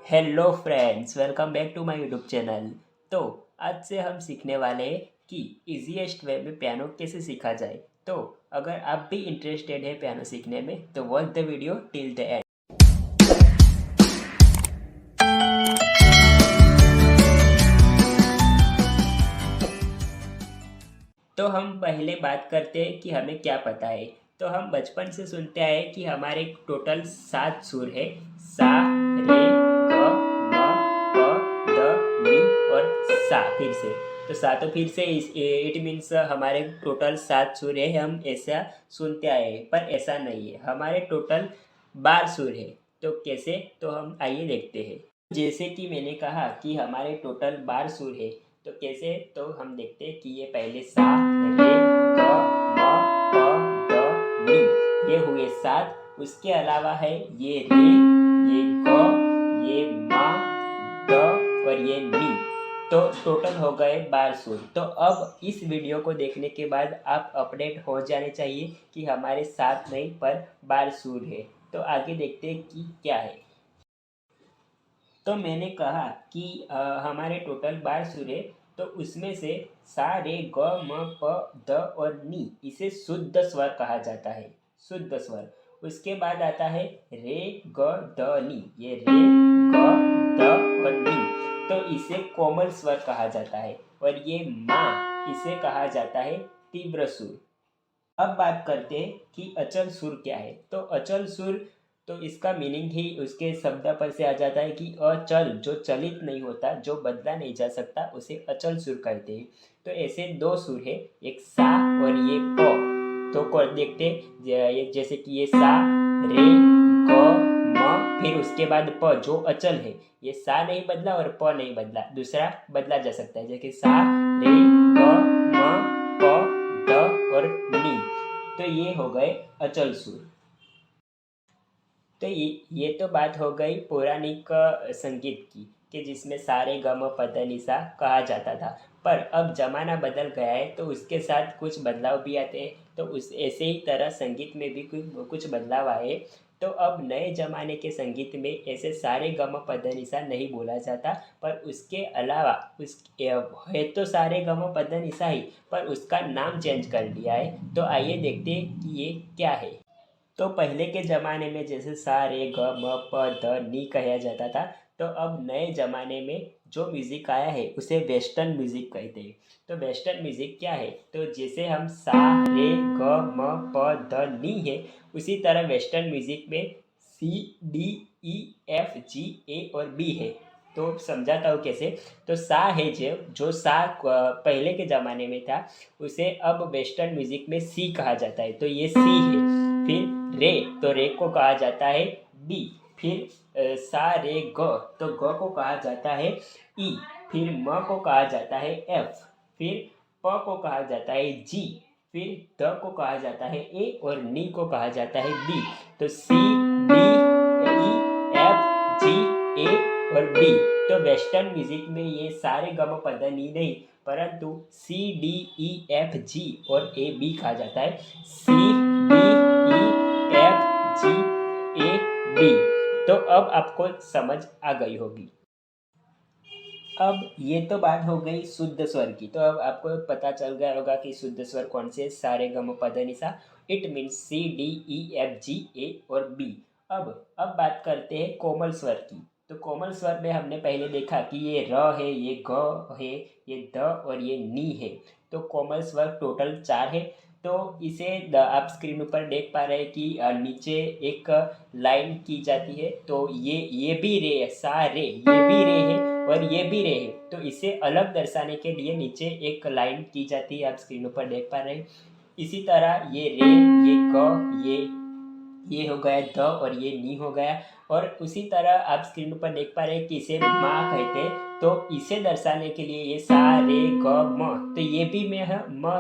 Hello friends, welcome back to my YouTube channel. तो आज से हम सीखने वाले हैं कि इजीएस्ट वे में पियानो कैसे सीखा जाए। तो अगर आप भी इंटरेस्टेड है पियानो सीखने में तो watch the video till the end. तो हम पहले बात करते हैं कि हमें क्या पता है। तो हम बचपन से सुनते आए कि हमारे टोटल 7 सुर है। सा, रे, ग, म, प, द, नी और सा। फिर से तो सा, तो फिर से इट मीन्स हमारे टोटल 7 सुर है, हम ऐसा सुनते आए हैं। पर ऐसा नहीं है, हमारे टोटल 12 सुर है। तो कैसे, तो हम आइए देखते हैं। जैसे कि मैंने कहा कि हमारे टोटल 12 सुर है, तो कैसे, तो हम देखते हैं कि ये पहले सा, रे, ग, म, प, द, नी, ये हुए 7। उसके अलावा है ये रे, ये ग, ये मा, द और ये नी। तो टोटल हो गए 12 सुर। तो अब इस वीडियो को देखने के बाद आप अपडेट हो जाने चाहिए कि हमारे 7 नहीं पर 12 सुर है। तो आगे देखते हैं कि क्या है। तो मैंने कहा कि हमारे टोटल 12 सुर है। तो उसमें से सा, रे, ग, म, प, द और नी, इसे शुद्ध स्वर कहा जाता है। शुद्ध स्वर। उसके बाद आता है रे, ग, द, नी। ये रे, ग, द और नी, तो इसे कोमल स्वर कहा जाता है। और ये मा, इसे कहा जाता है तीव्र सुर। अब बात करते हैं कि अचल सुर क्या है। तो अचल सुर, तो इसका मीनिंग ही उसके शब्द पर से आ जाता है कि अचल, जो चलित नहीं होता, जो बदला नहीं जा सकता, उसे अचल सुर कहते हैं। तो ऐसे 2 सुर है, एक सा और ये प। तो देखते हैं, जैसे कि ये सा, रे, ग, म, फिर उसके बाद प, जो अचल है। ये सा नहीं बदला और प नहीं बदला, दूसरा बदला जा सकता है, जैसे सा, रे, ग, म, प, द और नी। तो ये हो गए अचल सुर। तो ये तो बात हो गई पौराणिक संगीत की, कि जिसमें सारे गम पद निसा कहा जाता था। पर अब जमाना बदल गया है, तो उसके साथ कुछ बदलाव भी आते हैं। तो उस ऐसे ही तरह संगीत में भी कुछ बदलाव आए। तो अब नए जमाने के संगीत में ऐसे सारे गम पद निसा नहीं बोला जाता, पर उसके अलावा उस है तो सारे गम पद निसा ही, पर उसका नाम चेंज कर दिया है। तो आइए देखते हैं कि ये क्या है। तो पहले के ज़माने में जैसे सा, रे, ग, म, प, द, नी कहा जाता था। तो अब नए ज़माने में जो म्यूज़िक आया है उसे वेस्टर्न म्यूज़िक कहते हैं। तो वेस्टर्न म्यूज़िक क्या है, तो जैसे हम सा, रे, ग, म, प, द, नी है, उसी तरह वेस्टर्न म्यूज़िक में सी, D, E, F, G, A और बी है। तो समझाता हूँ कैसे। तो सा है, जो जो सा पहले के ज़माने में था, उसे अब वेस्टर्न म्यूज़िक में सी कहा जाता है। तो ये सी है। फिर रे, तो रे को कहा जाता है डी। फिर सा, रे, ग, तो ग को कहा जाता है ई। फिर म को कहा जाता है एफ। फिर प को कहा जाता है जी। फिर द को कहा जाता है ए और नी को कहा जाता है बी। तो सी, D, E, F, G, A और बी। तो वेस्टर्न म्यूजिक में ये सारे गम पद नी नहीं, परंतु सी, डी, ई, एफ, जी और ए बी कहा जाता है। सी, D, E, F, G, A, B. तो अब आपको समझ आ गई होगी। अब ये तो बात हो गई शुद्ध स्वर की। तो अब आपको पता चल गया होगा कि शुद्ध स्वर कौन से, सारे गम पद निसा। It means C, D, E, F, G, A और बी। अब बात करते हैं कोमल स्वर की। तो कोमल स्वर में हमने पहले देखा कि ये र है, ये ग है, ये द और ये नी है। तो कोमल स्वर टोटल 4 है। तो इसे आप स्क्रीन ऊपर देख पा रहे हैं कि नीचे एक लाइन की जाती है। तो ये भी रे है, सा, रे, ये भी रे है और ये भी रे है। तो इसे अलग दर्शाने के लिए नीचे एक लाइन की जाती है, आप स्क्रीन पर देख पा रहे हैं। इसी तरह ये रे, ये ग, ये हो गया द और ये नी हो गया। और उसी तरह आप स्क्रीन पर देख पा रहे हैं कि इसे माँ कहते हैं। तो इसे दर्शाने के लिए ये सा, रे, ग, म, तो ये भी म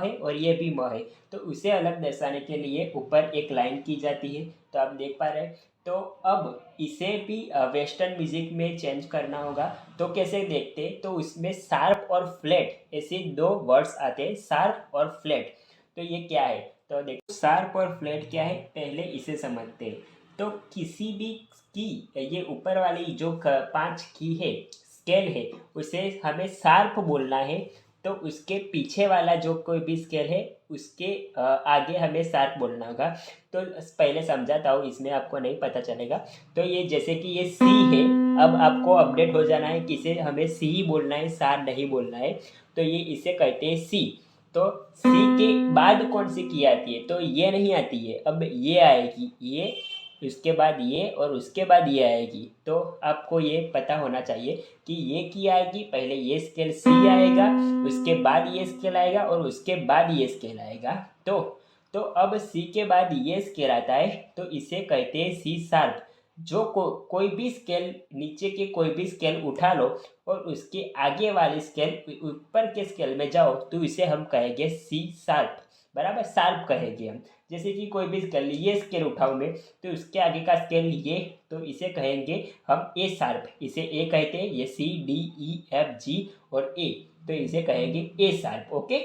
है और ये भी म है। तो उसे अलग दर्शाने के लिए ऊपर एक लाइन की जाती है। तो आप देख पा रहे हैं। तो अब इसे भी वेस्टर्न म्यूजिक में चेंज करना होगा। तो कैसे देखते हैं, तो उसमें शार्प और फ्लैट ऐसे 2 वर्ड्स आते हैं, शार्प और फ्लैट। तो ये क्या है, तो देखो शार्प और फ्लैट क्या है, पहले इसे समझते हैं। तो किसी भी की ये ऊपर वाली जो 5 की है स्केल है उसे हमें शार्प बोलना है। तो उसके पीछे वाला जो कोई भी स्केल है उसके आगे हमें शार्प बोलना होगा। तो पहले समझाता हूँ, इसमें आपको नहीं पता चलेगा। तो ये जैसे कि ये सी है, अब आपको अपडेट हो जाना है कि इसे हमें सी ही बोलना है, सार नहीं बोलना है। तो ये इसे कहते हैं सी। तो सी के बाद कौन सी की आती है? तो ये नहीं आती है, अब ये आएगी, ये उसके बाद ये और उसके बाद ये आएगी। तो आपको ये पता होना चाहिए कि ये की आएगी, पहले ये स्केल सी आएगा, उसके बाद ये स्केल आएगा और उसके बाद ये स्केल आएगा। तो अब सी के बाद ये स्केल आता है तो इसे कहते हैं सी शार्प। जो कोई भी स्केल, नीचे के कोई भी स्केल उठा लो और उसके आगे वाले स्केल ऊपर के स्केल में जाओ तो इसे हम कहेंगे सी शार्प, बराबर, शार्प कहेंगे हम। जैसे कि कोई भी स्केल, ये स्केल उठाऊँ मैं तो उसके आगे का स्केल ये, तो इसे कहेंगे हम ए शार्प, इसे ए कहते हैं। ये सी डी ई एफ जी और ए, तो इसे कहेंगे ए शार्प। ओके,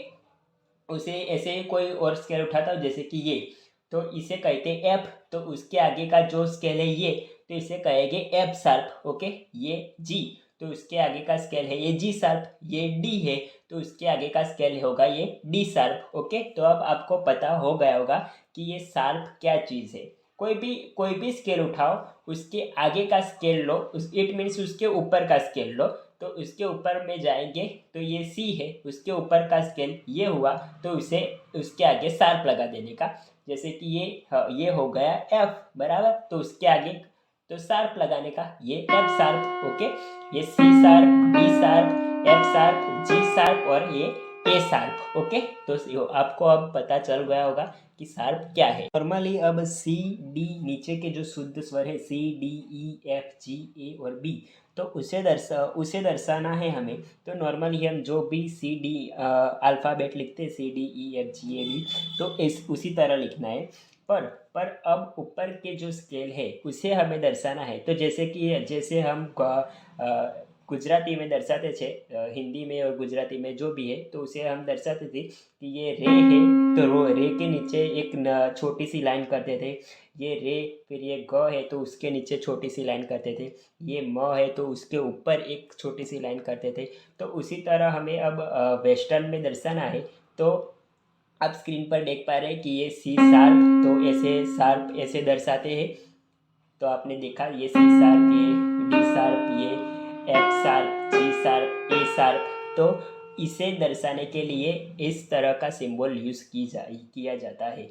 उसे ऐसे ही कोई और स्केल उठाता हूँ जैसे कि ये, तो इसे कहते हैं एफ। तो उसके आगे का जो स्केल है ये, तो इसे कहेंगे एफ शार्प। ओके, ये जी, तो उसके आगे का स्केल है ये जी शार्प। ये डी है तो उसके आगे का स्केल होगा ये डी शार्प। ओके, तो अब आपको पता हो गया होगा कि ये शार्प क्या चीज़ है। कोई भी स्केल उठाओ, उसके आगे का स्केल लो, उस इट मीन्स उसके ऊपर का स्केल लो। तो उसके ऊपर में जाएंगे तो ये सी है, उसके ऊपर का स्केल ये हुआ, तो उसे उसके आगे शार्प लगा देने का। जैसे कि ये हो गया एफ, बराबर, तो उसके आगे तो शार्प लगाने का, ये एफ शार्प। ओके, ये C sharp, D sharp, F sharp, G sharp और ये ए शार्प। ओके, तो आपको अब पता चल गया होगा कि शार्प क्या है। नॉर्मली अब सी डी, नीचे के जो शुद्ध स्वर है सी D E F G A और बी, तो उसे दर्शाना है हमें। तो नॉर्मली हम जो भी सी डी अल्फ़ाबेट लिखते हैं, C D E F G A B, तो इस उसी तरह लिखना है। पर पर अब ऊपर के जो स्केल है उसे हमें दर्शाना है। तो जैसे हम गुजराती में दर्शाते थे, हिंदी में और गुजराती में जो भी है, तो उसे हम दर्शाते थे कि ये रे है, तो रे के नीचे एक छोटी सी लाइन करते थे। ये रे, फिर ये ग है तो उसके नीचे छोटी सी लाइन करते थे। ये म है तो उसके ऊपर एक छोटी सी लाइन करते थे। तो उसी तरह हमें अब वेस्टर्न में दर्शाना है। तो आप स्क्रीन पर देख पा रहे हैं कि ये सी शार्प, तो ऐसे शार्प ऐसे दर्शाते हैं। तो आपने देखा ये सी शार्प, ये डी शार्प, ये F sharp, G sharp, A sharp. तो इसे दर्शाने के लिए इस तरह का सिंबल यूज़ किया जाता है।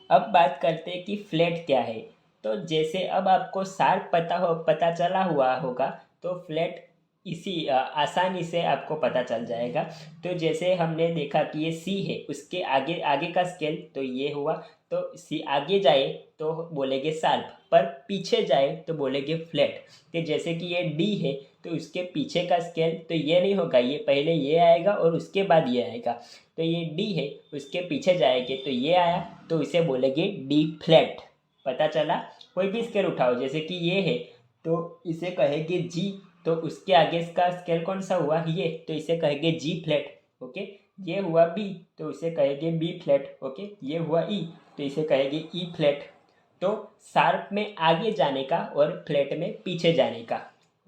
अब बात करते हैं कि फ्लैट क्या है। तो जैसे अब आपको शार्प पता चला हुआ होगा, तो फ्लैट आसानी से आपको पता चल जाएगा। तो जैसे हमने देखा कि ये सी है, उसके आगे आगे का स्केल तो ये हुआ, तो सी आगे जाए तो बोलेंगे शार्प, पर पीछे जाए तो बोलेंगे फ्लैट। कि जैसे कि ये डी है तो उसके पीछे का स्केल तो ये नहीं होगा, ये पहले ये आएगा और उसके बाद ये आएगा। तो ये डी है, उसके पीछे जाएंगे तो ये आया, तो इसे बोलेंगे डी फ्लैट। पता चला? कोई भी स्केल उठाओ, जैसे कि ये है तो इसे कहेंगे जी, तो उसके आगे इसका स्केल कौन सा हुआ, ये, तो इसे कहेंगे जी फ्लैट। ओके, ये हुआ बी तो इसे कहेंगे बी फ्लैट। ओके, ये हुआ ई तो इसे कहेंगे ई फ्लैट। तो शार्प में आगे जाने का और फ्लैट में पीछे जाने का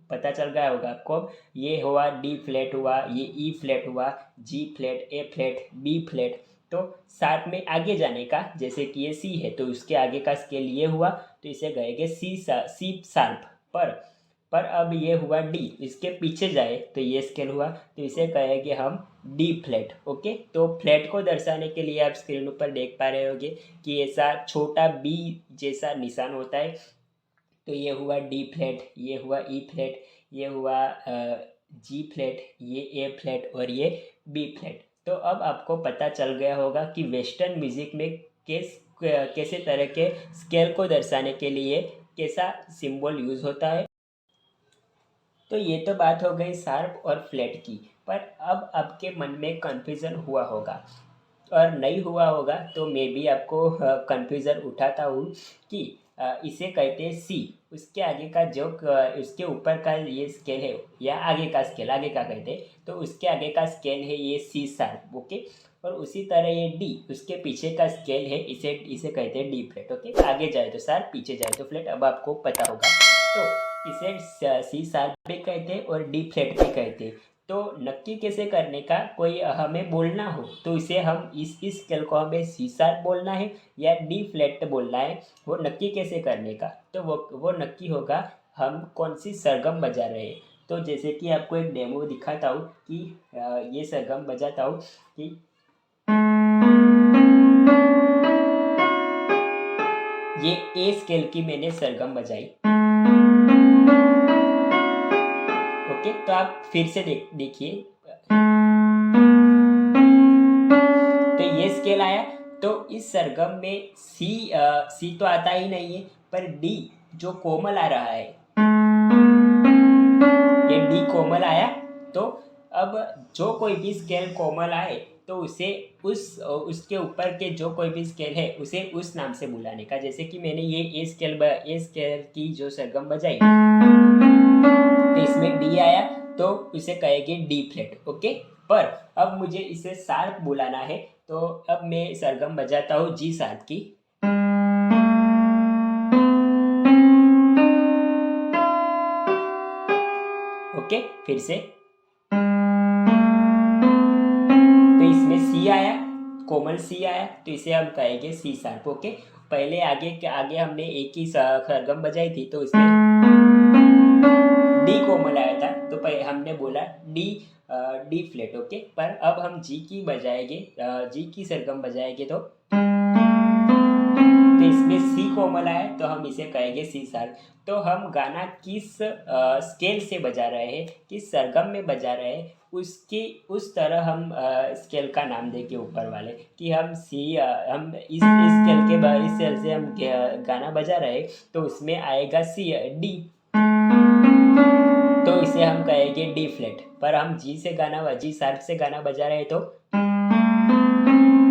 पता चल गया होगा आपको। अब ये हुआ डी फ्लैट हुआ, ये ई फ्लैट हुआ, जी फ्लैट, ए फ्लैट, बी फ्लैट। तो शार्प में आगे जाने का, जैसे कि ये सी है तो उसके आगे का स्केल ये हुआ, तो इसे कहेंगे सी शार्प। पर अब ये हुआ डी, इसके पीछे जाए तो ये स्केल हुआ, तो इसे कहेंगे हम डी फ्लैट। ओके, तो फ्लैट को दर्शाने के लिए आप स्क्रीन ऊपर देख पा रहे होंगे कि ऐसा छोटा बी जैसा निशान होता है। तो ये हुआ डी फ्लैट, ये हुआ ई फ्लैट, ये हुआ जी फ्लैट, ये ए फ्लैट और ये बी फ्लैट। तो अब आपको पता चल गया होगा कि वेस्टर्न म्यूज़िक में कैसे तरह के स्केल को दर्शाने के लिए कैसा सिंबल यूज़ होता है। तो ये तो बात हो गई शार्प और फ्लैट की। पर अब आपके मन में कन्फ्यूज़न हुआ होगा और नहीं हुआ होगा तो मैं भी आपको कन्फ्यूज़न उठाता हूँ कि इसे कहते हैं सी, उसके आगे का उसके ऊपर का ये स्केल है या आगे का स्केल, आगे का कहते हैं, तो उसके आगे का स्केल है ये सी शार्प। ओके, और उसी तरह ये डी उसके पीछे का स्केल है, इसे इसे कहते हैं डी फ्लैट। ओके, आगे जाए तो शार्प, पीछे जाए तो फ्लैट, अब आपको पता होगा। तो इसे सी शार्प भी कहते हैं और डी फ्लैट भी कहते हैं। तो नक्की कैसे करने का, कोई हमें बोलना हो तो इसे हम इस स्केल को हमें सी शार्प बोलना है या डी फ्लैट बोलना है, वो नक्की कैसे करने का, तो वो नक्की होगा हम कौन सी सरगम बजा रहे हैं। तो जैसे कि आपको एक डेमो दिखाता हूँ कि ये सरगम बजाता हूँ कि ये ए स्केल की मैंने सरगम बजाई। ओके, तो आप फिर से देखिए, तो ये स्केल आया। तो इस सरगम में सी तो आता ही नहीं है, पर डी जो कोमल आ रहा है, ये डी कोमल आया। तो अब जो कोई भी स्केल कोमल आए तो उसे उसके ऊपर के जो कोई भी स्केल है उसे उस नाम से बुलाने का। जैसे कि मैंने ये ए स्केल की जो सरगम बजाई, तो इसमें डी आया, तो उसे कहेंगे डी फ्लैट। ओके, पर अब मुझे इसे शार्प बुलाना है, तो अब मैं सरगम बजाता हूँ जी शार्प की। ओके, फिर से, तो इसमें सी आया, कोमल सी आया, तो इसे हम कहेंगे सी शार्प। ओके, पहले आगे हमने एक ही सरगम बजाई थी, तो इसमें डी कोमल आया था, तो पहले हमने बोला डी फ्लैट। ओके, पर अब हम जी की बजाएंगे, जी की सरगम बजाएंगे, तो इसमें सी कोमल आया, तो हम इसे कहेंगे सी शार्प। तो हम गाना किस स्केल से बजा रहे हैं, किस सरगम में बजा रहे हैं, उसकी उस तरह हम स्केल का नाम देंगे ऊपर वाले, कि हम हम इस स्केल के इस स्केल से हम गाना बजा रहे हैं, तो उसमें आएगा सी डी, तो इसे हम कहेंगे डी फ्लैट। पर हम जी शार्प से गाना बजा रहे हैं, तो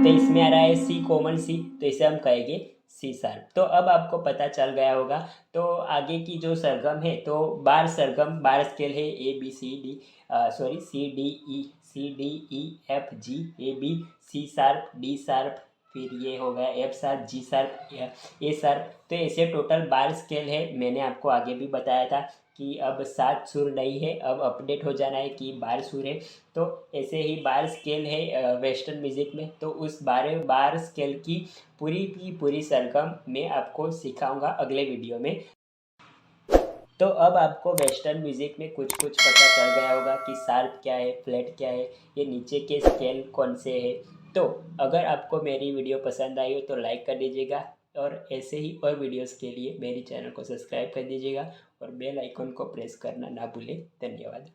इसमें आ रहा है सी कोमल सी, तो इसे हम कहेंगे सी शार्प। तो अब आपको पता चल गया होगा। तो आगे की जो सरगम है, तो बार स्केल है A B C D, sorry C D E F G A B, C sharp, D sharp, फिर ये हो गया F sharp, G sharp, A sharp. तो ऐसे टोटल बार स्केल है। मैंने आपको आगे भी बताया था कि अब 7 सुर नहीं है, अब अपडेट हो जाना है कि 12 सुर है। तो ऐसे ही बार स्केल है वेस्टर्न म्यूज़िक में, तो उस बार स्केल की पूरी सरगम मैं आपको सिखाऊंगा अगले वीडियो में। तो अब आपको वेस्टर्न म्यूज़िक में कुछ पता चल गया होगा कि शार्प क्या है, फ्लैट क्या है, ये नीचे के स्केल कौन से है। तो अगर आपको मेरी वीडियो पसंद आई हो तो लाइक कर दीजिएगा, और ऐसे ही और वीडियोस के लिए मेरी चैनल को सब्सक्राइब कर दीजिएगा और बेल आइकन को प्रेस करना ना भूलें। धन्यवाद।